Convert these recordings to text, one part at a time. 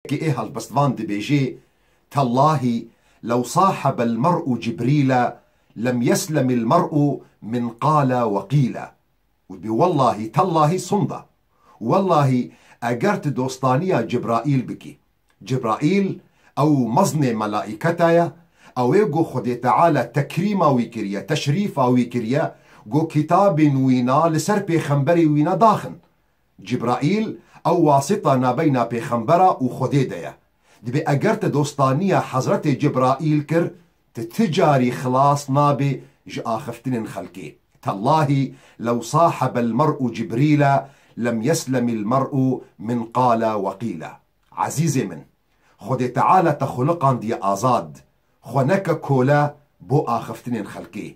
إيه هالبسطفان دبيجي تالله لو صاحب المرء جبريل لم يسلم المرء من قال وقيل. والله تالله صمدة والله أجرت دوستانية جبرائيل بكي جبرائيل أو مزن ملائكتايا أو يجو خدي تعالى تكريما ويكريا تشريفا ويكريا جو كتاب وينا لسر بيخنبري وينا داخن جبرائيل أو واسطة بين بيخنبرا وخديدايا دبي أجرت دوستانية حضرت جبرائيل كر تتجاري خلاص نابي جآخفتن خلقي تالله لو صاحب المرء جبريل لم يسلم المرء من قال وقيل. عزيزي من خدي تعالى تخلقان دي آزاد خونك كولا بو آخفتن خلقي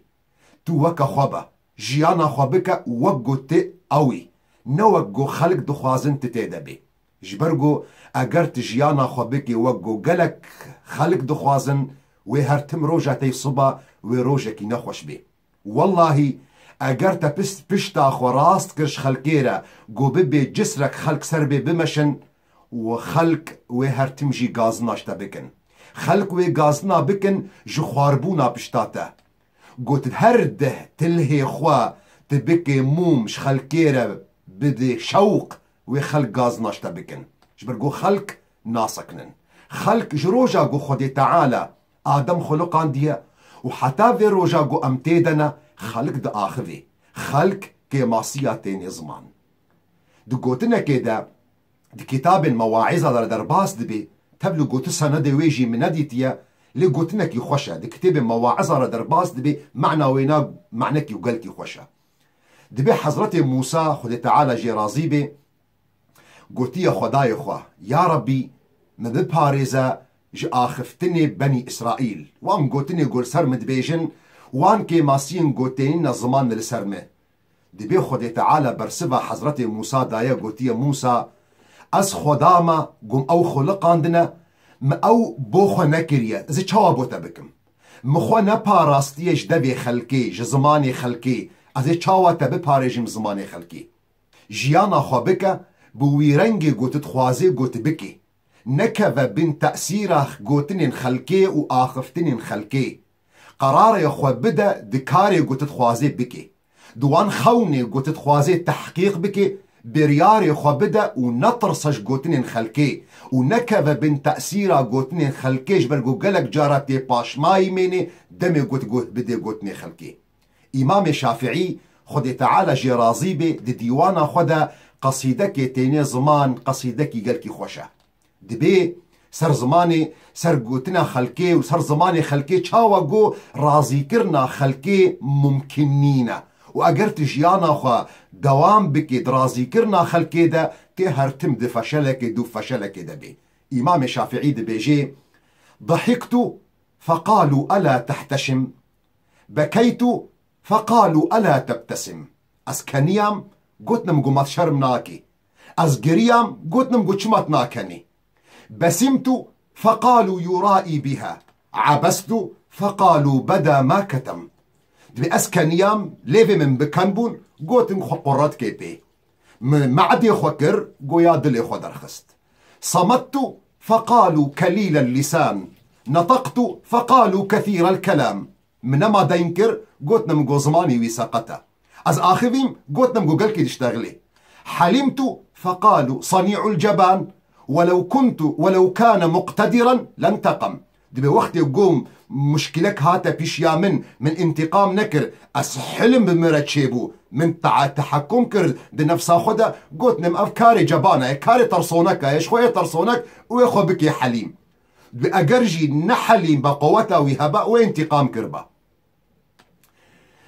تو وكا خوبا جيانا خوبك وقو تي اوي نوقو خلق دخوازن تتيدبي جبرقو اگرت جيانا خوبك وقو قلق خلق دخوازن وهرتم روجا تي صبا وروجا نخوش بي والله اگرت پشتا خوراست كرش خلقيرا قو ببي جسرك خلق سربي بمشن وخلق وهرتم جي غازناشتا بكن خلق وغازنا بكن جخواربونا بشتاتا قوت هرده تلهي خوا تبكي مومش خلقيرا بدي شوق وخلق غازناشتا بكن جبرقو خلق ناسكنن خلق جروجا قو خدي تعالى آدم خلقان ديا وحتى في روجا قو امتيدنا خلق دا آخذي خلق كي ماسياتين زمان دو قوتنا كده دي كتاب مواعظة درباس دبي تبلو قوت سنة دي ويجي من نديتيا لي قوتنا كي خوشا دي كتاب مواعظة درباس دبي معنى وينا معنى كي وقال كي خوشا دبي حضرت موسى خدي تعالى جي رازيبي قوتيا خداي خوا يا ربي ما بباريزا جي آخفتني بني إسرائيل وان قوتني قول سرمد بيجن وان كي ماسين قوتين الزمان لسرمه دبي خدي تعالى برسبا حضرت موسى دايا قوتيا موسى از خداما قم او خلقاندنا ما او بوخو نكريا زي چاوا بوتا بكم مخو نپاراستيش دبي خلقي جزماني خلقي ازي چاوا تبي پاريجم زماني خلقي جيانا خو بكا بويرنگي قوتت خوازي قوت بكي نكفا بين تأثيرخ قوتنين خلقي و آخفتنين خلقي قرار يخو بدا دكاري قوتت خوازي بكي دوان خوني قوتت خوازي تحقيق بكي برياري خو بدا ونطرسش قوتنين خلقي ونكفا بين تأثيرا قوتنين خلقيش برقو قلق جارتي باش ماي ميني دمي قوت بدي قوتني خلقي إمام شافعي خدي تعالى جي رازيبي دي ديوانا خدا قصيدكي تيني زمان قصيدكي قلكي خوشا دبي سر زماني سر قوتنا خلقي وسر زماني خلقي چاوا قو رازي كرنا خلقي ممكنينا وأجرت جيانا خوا دوام بكي درازي كرنا خلقي دا كي هرتم دي فشلك دو فشلك دبي إمام شافعي دبيجي ضحكت فقالوا ألا تحتشم بكيت فقالوا ألا تبتسم أسكنيام قلت نمقو ماتشرمناكي أزقريام قلت نمقو چماتناكني بسمت فقالوا يرائي بها عبست فقالوا بدا ما كتم دبي أسكنيام ليفي من بكنبون قلت نخو قرات كيبي معدي خوكر قويا دلي خو درخست صمت فقالوا كليل اللسان نطقت فقالوا كثير الكلام منما دينكر قلت نمقو زماني ويساقتا از آخذيم قلت نمقو قلكي تشتغلي حلمت فقالوا صنيع الجبان ولو كان مقتدرا لانتقم دبي وقت يقوم مشكلك هاتا بيشيا من انتقام نكر أسحلم بمرة شيبو من تحكم كر دي نفسا خدا قلت نم أفكاري جبانة كاري ترصونك ايش خويا ترصونك ويخو بك حليم بأجرجي نحليم بقوتا وهباء وانتقام كربا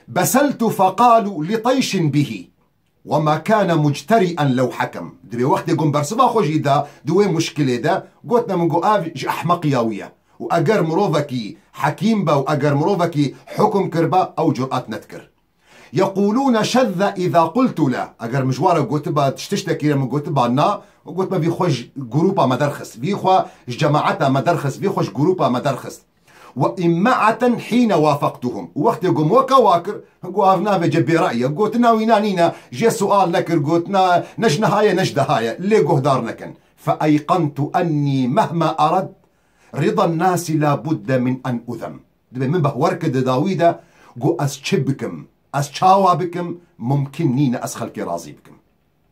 بسلت فقالوا لطيش به وما كان مجترئا لو حكم دبي وقت يقوم برسبا خوجي دا دوين مشكلة دا قلتنا من قوآف أحمق ياوية وأجر مروفكي حكيم با وأجر مروفكي حكم كربا أو جرأة نتكر يقولون شذ إذا قلت لا أجر مجوارة قلت با تشتكي من قلت با نا وقلت ما بيخوش جروبا مدرخس بيخوا جماعتا مدرخس بيخوش جروبا مدرخس وإمعة حين وافقتهم وقت يقوم وكواكر قوافنا بجبي رأيي قلت ناوينا نينا جي سؤال لكر قلتنا نجنا هاي نجده هاي ليه قهدار نكن فأيقنت أني مهما أردت رضا الناس لا بد من أن أذم. دبي من بهورك داويدا جو أسشبكم أسشاوا بكم ممكن نين أسخلك راضي بكم.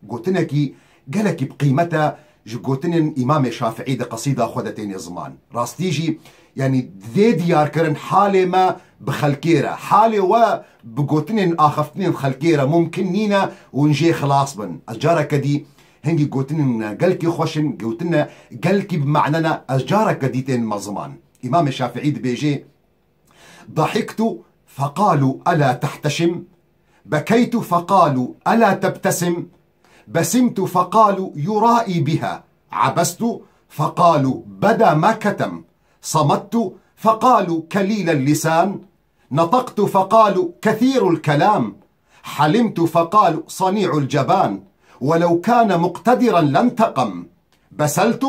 قوتنكي قالك بقيمتها جوتنن إمام الشافعي ده قصيدة خدتين زمان راستيجي يعني ذي ديار كرن حالة ما بخلكيرة حالة و بقوتنن آخفتنين خلكيرة ممكن نينا ونجي خلاص بن أشجارك دي هنجي قوتنن قلكي خوشن قوتنا قلكي بمعننا أشجارك ديتين ما زمان. إمام الشافعي ده بيجي ضحكت فقالوا ألا تحتشم، بكيت فقالوا ألا تبتسم، بسمت فقالوا يرائي بها، عبست فقالوا بدا ما كتم، صمت فقالوا كليل اللسان، نطقت فقالوا كثير الكلام، حلمت فقالوا صنيع الجبان، ولو كان مقتدرا لانتقم، بسلت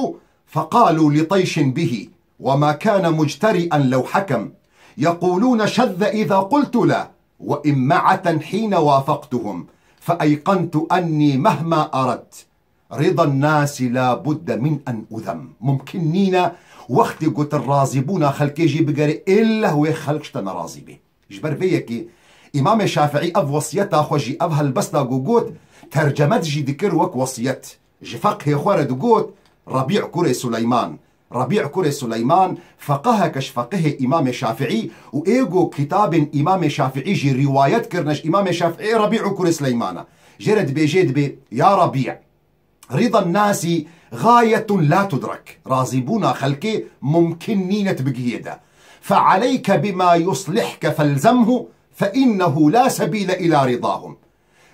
فقالوا لطيش به، وما كان مجترئا لو حكم، يقولون شذ إذا قلت لا، وإمعة حين وافقتهم، فأيقنت أني مهما أردت رضا الناس لا بد من أن أذم. ممكن نينا وقت قلت الرازبون خلقي جي بقري إلا هو خلقشتنا رازبي جبر فيكي إمام الشافعي أف وصيتا خوشي أف هالبستا قوت ترجمت جي ذكر وك وصيت جي فقه خوارد قوت ربيع كوري سليمان. ربيع كوري سليمان فقه كش فقه إمام الشافعي وإيجو كتاب إمام الشافعي جي روايات كرنش إمام الشافعي ربيع كوري سليمان جرد بيجيد بي يا ربيع رضا الناس غاية لا تدرك رازبون خلقي ممكن نينة بقيدة، فعليك بما يصلحك فالزمه فإنه لا سبيل إلى رضاهم.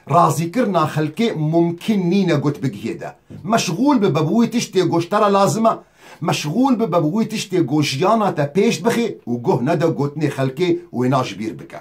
رازي كرنا خلقي ممكن نينة قد بقيدة مشغول ببابوي تشتي قوشترى لازمة مشغول ببابوي تشتي قوشيانا تبيش بخي وقوه ندى قوتني خلقي ويناش بير بك.